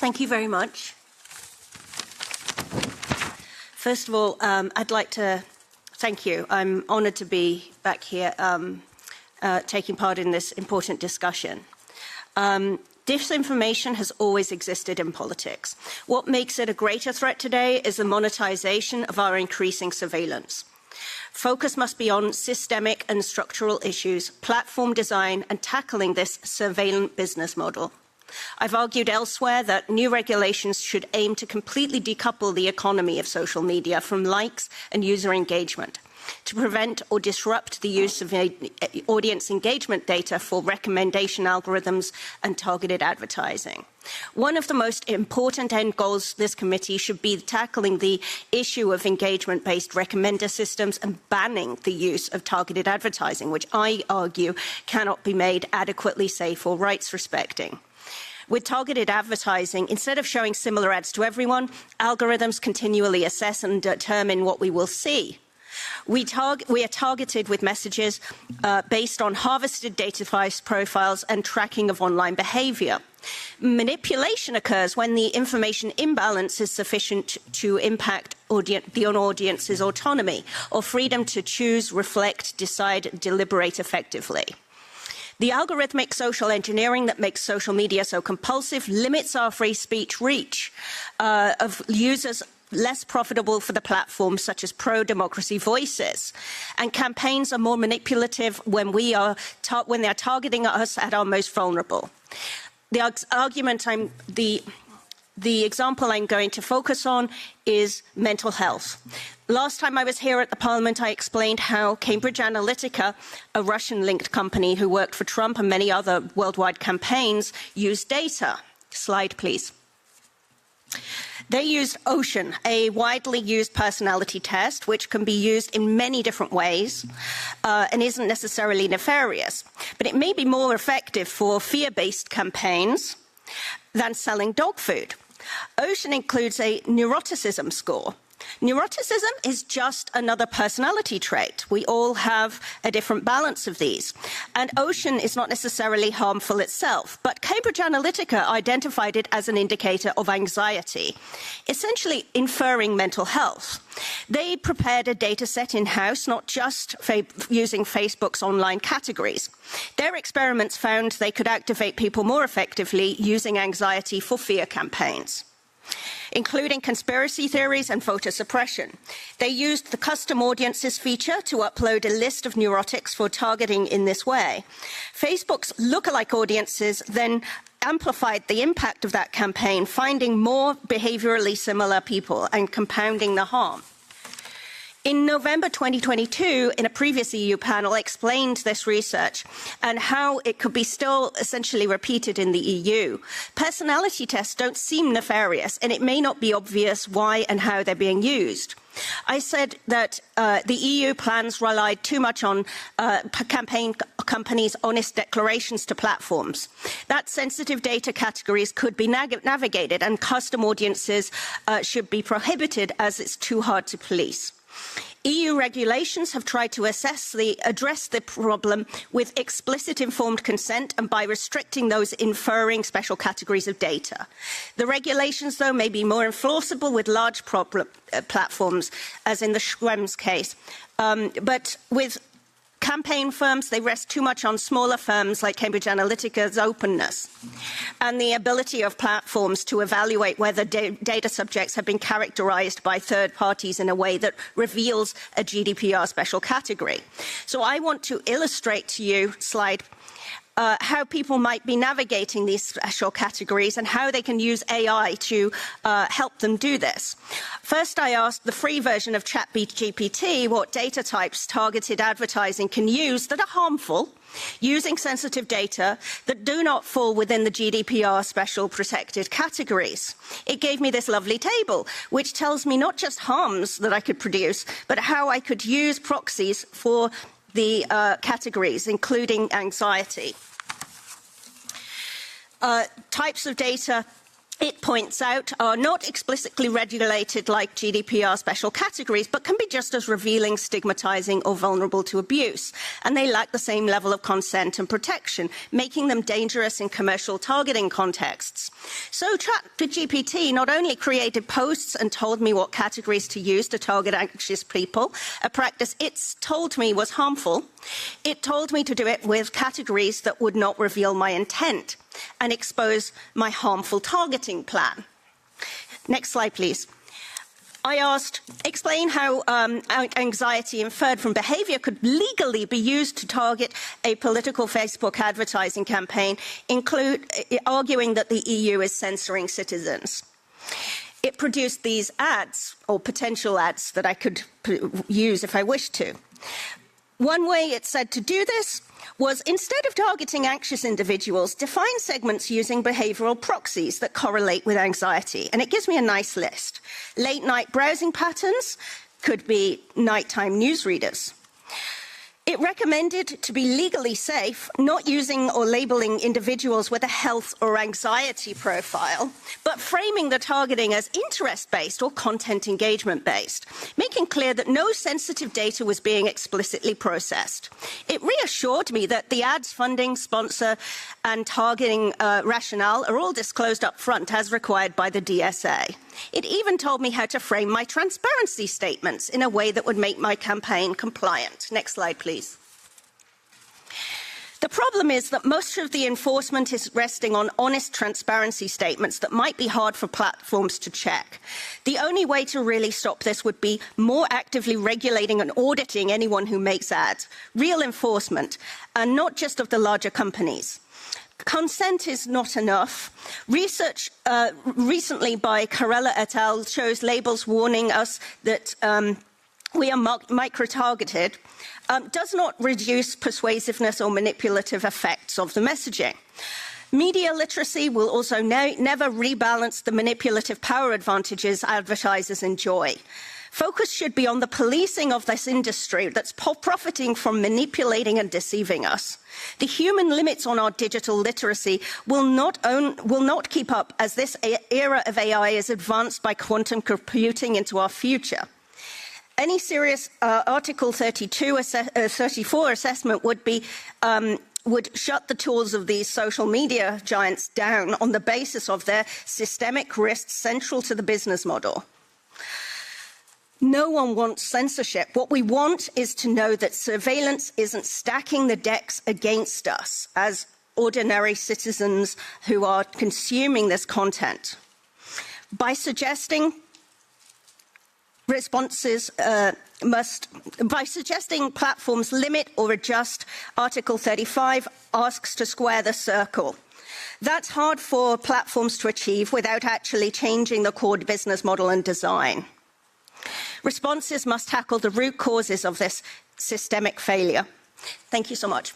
Thank you very much. First of all, I'd like to thank you. I'm honoured to be back here taking part in this important discussion. Disinformation has always existed in politics. What makes it a greater threat today is the monetization of our increasing surveillance. Focus must be on systemic and structural issues, platform design, and tackling this surveillance business model. I've argued elsewhere that new regulations should aim to completely decouple the economy of social media from likes and user engagement, to prevent or disrupt the use of audience engagement data for recommendation algorithms and targeted advertising. One of the most important end goals of this committee should be tackling the issue of engagement-based recommender systems and banning the use of targeted advertising, which I argue cannot be made adequately safe or rights-respecting. With targeted advertising, instead of showing similar ads to everyone, algorithms continually assess and determine what we will see. We are targeted with messages based on harvested data profiles and tracking of online behaviour. Manipulation occurs when the information imbalance is sufficient to impact the audience's autonomy or freedom to choose, reflect, decide, deliberate effectively. The algorithmic social engineering that makes social media so compulsive limits our free speech reach of users less profitable for the platforms, such as pro-democracy voices. And campaigns are more manipulative when they are targeting us at our most vulnerable. The example I'm going to focus on is mental health. Last time I was here at the Parliament, I explained how Cambridge Analytica, a Russian-linked company who worked for Trump and many other worldwide campaigns, used data. Slide, please. They used Ocean, a widely used personality test, which can be used in many different ways and isn't necessarily nefarious. But it may be more effective for fear-based campaigns than selling dog food. Ocean includes a neuroticism score. Neuroticism is just another personality trait. We all have a different balance of these. And Ocean is not necessarily harmful itself, but Cambridge Analytica identified it as an indicator of anxiety, essentially inferring mental health. They prepared a data set in-house, not just using Facebook's online categories. Their experiments found they could activate people more effectively using anxiety for fear campaigns, including conspiracy theories and voter suppression. They used the custom audiences feature to upload a list of neurotics for targeting in this way. Facebook's lookalike audiences then amplified the impact of that campaign, finding more behaviourally similar people and compounding the harm. In November 2022, in a previous EU panel, I explained this research and how it could be still essentially repeated in the EU. Personality tests don't seem nefarious, and it may not be obvious why and how they're being used. I said that the EU plans relied too much on campaign companies' honest declarations to platforms. That sensitive data categories could be navigated, and custom audiences should be prohibited as it's too hard to police. EU regulations have tried to address the problem with explicit informed consent and by restricting those inferring special categories of data. The regulations, though, may be more enforceable with large platforms, as in the Schrems case. But with campaign firms, they rest too much on smaller firms like Cambridge Analytica's openness and the ability of platforms to evaluate whether data subjects have been characterized by third parties in a way that reveals a GDPR special category. So I want to illustrate to you, slide, how people might be navigating these special categories and how they can use AI to help them do this. First, I asked the free version of ChatGPT what data types targeted advertising can use that are harmful, using sensitive data that do not fall within the GDPR special protected categories. It gave me this lovely table, which tells me not just harms that I could produce, but how I could use proxies for the categories, including anxiety. Types of data it points out, are not explicitly regulated like GDPR special categories, but can be just as revealing, stigmatizing, or vulnerable to abuse. And they lack the same level of consent and protection, making them dangerous in commercial targeting contexts. So ChatGPT not only created posts and told me what categories to use to target anxious people, a practice it's told me was harmful, it told me to do it with categories that would not reveal my intent and expose my harmful targeting plan. Next slide, please. I asked, explain how anxiety inferred from behavior could legally be used to target a political Facebook advertising campaign, arguing that the EU is censoring citizens. It produced these ads, or potential ads, that I could use if I wished to. One way it said to do this was, instead of targeting anxious individuals, define segments using behavioral proxies that correlate with anxiety. And it gives me a nice list. Late-night browsing patterns could be nighttime newsreaders. It recommended, to be legally safe, not using or labeling individuals with a health or anxiety profile, but framing the targeting as interest-based or content engagement-based, making clear that no sensitive data was being explicitly processed. It reassured me that the ads, funding, sponsor, and targeting rationale are all disclosed up front as required by the DSA. It even told me how to frame my transparency statements in a way that would make my campaign compliant. Next slide, please. The problem is that most of the enforcement is resting on honest transparency statements that might be hard for platforms to check. The only way to really stop this would be more actively regulating and auditing anyone who makes ads, real enforcement, and not just of the larger companies. Consent is not enough. Research recently by Carella et al. Shows labels warning us that we are micro-targeted does not reduce persuasiveness or manipulative effects of the messaging. Media literacy will also never rebalance the manipulative power advantages advertisers enjoy. Focus should be on the policing of this industry that's profiting from manipulating and deceiving us. The human limits on our digital literacy will not keep up as this era of AI is advanced by quantum computing into our future. Any serious Article 34 assessment would shut the tools of these social media giants down on the basis of their systemic risks central to the business model. No one wants censorship. What we want is to know that surveillance isn't stacking the decks against us as ordinary citizens who are consuming this content. By suggesting platforms limit or adjust Article 35 asks to square the circle. That's hard for platforms to achieve without actually changing the core business model and design. Responses must tackle the root causes of this systemic failure. Thank you so much.